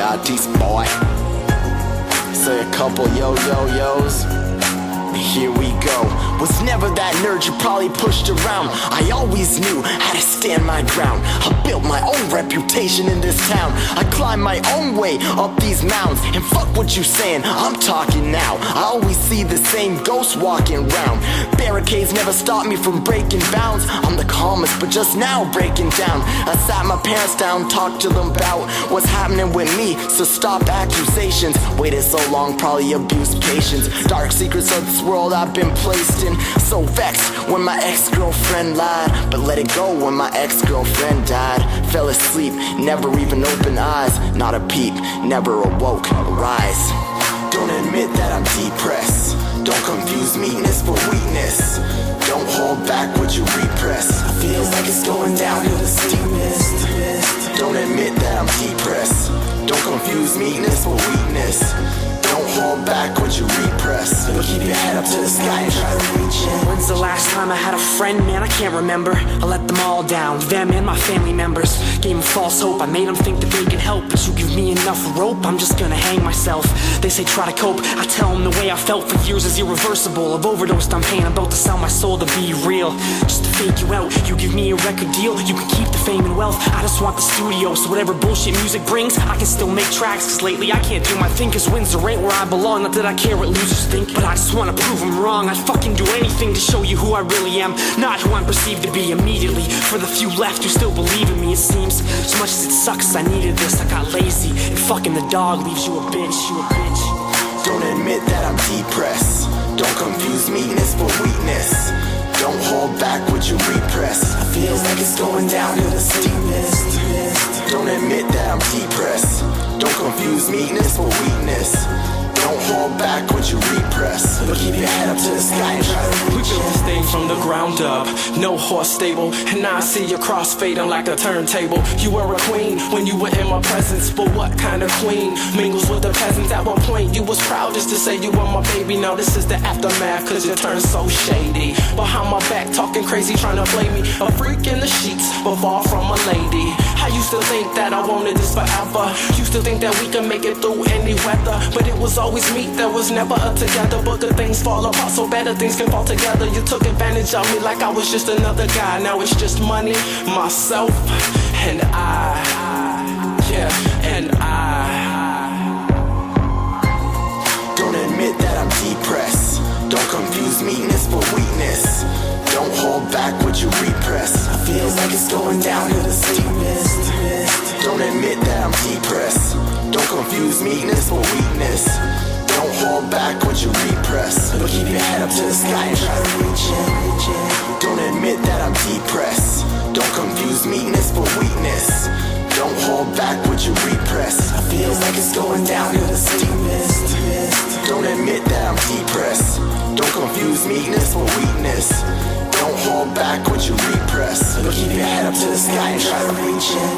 Artice boy. Say a couple yo-yo-yos. Here we go. Was never that nerd you probably pushed around. I always knew how to stand my ground. I built my own reputation in this town. I climbed my own way up these mounds. And fuck what you saying, I'm talking now. I always see the same ghost walking round. Barricades never stop me from breaking bounds. I'm the calmest, but just now breaking down. I sat my parents down, talked to them about what's happening with me. So stop accusations. Waited so long, probably abused patience. Dark secrets of this world I've been placed in. So vexed when my ex-girlfriend lied, but let it go when my ex-girlfriend died. Fell asleep, never even opened eyes. Not a peep, never awoke, rise. Don't admit that I'm depressed. Don't confuse meanness for weakness. Don't hold back what you repress. Feels like it's going downhill the steepest. Don't admit that I'm depressed. Don't confuse meanness for weakness. Don't hold back what you repress. It'll keep your head up to the sky and try to reach it. When's the last time I had a friend, man? I can't remember. I let them all down, them and my family members. Gave them false hope, I made them think that they can help. But you give me enough rope, I'm just gonna hang myself. They say try to cope, I tell them the way I felt for years is irreversible. I've overdosed on pain, I'm about to sell my soul to be real. Just to fake you out, you give me a record deal. You can keep the fame and wealth, I just want the studio. So whatever bullshit music brings, I can still make tracks. Cause lately I can't do my thing, cause wins are ain't where I belong. Not that I care what losers think, but I just wanna prove them wrong. I'd fucking do anything to show you who I really am, not who I'm perceived to be immediately. For the few left who still believe in me, it seems. As much as it sucks, I needed this, I got lazy. And fucking the dog leaves you a bitch, Don't admit that I'm depressed. Don't confuse meanness for weakness. Don't hold back what you repress. Feels like it's going downhill the steepest. Don't admit that I'm depressed. Don't confuse meanness for weakness. Don't hold back what you repress. It'll keep your head up to the sky and try to reach it. We built this thing from the ground up, no horse stable. And now I see your cross fading like a turntable. You were a queen when you were in my presence, but what kind of queen mingles with the peasants? At one point you was proud just to say you were my baby. Now this is the aftermath, cause you turned so shady. Behind my back talking crazy, trying to play me a freak in the sheets, but far from a lady. I used to think that I wanted this forever. Used to think that we could make it through any weather, but it was always me, there was never a together. But good things fall apart so better things can fall together. You took advantage of me like I was just another guy. Now it's just money, myself, and I. Yeah, and I. Don't admit that I'm depressed. Don't confuse meanness for weakness. Don't hold back what you repress. Feels like it's going downhill the steepest. Don't admit that I'm depressed. Don't confuse meanness for weakness. Don't hold back what you repress. It'll keep your head up to the sky and try to reach it. Don't admit that I'm depressed. Don't confuse meanness for weakness. Don't hold back what you repress. Feels like it's going downhill the steepest. Don't admit that I'm depressed. Don't confuse meanness for weakness. Don't hold back what you repress. It'll keep your head up to the sky and try to reach it.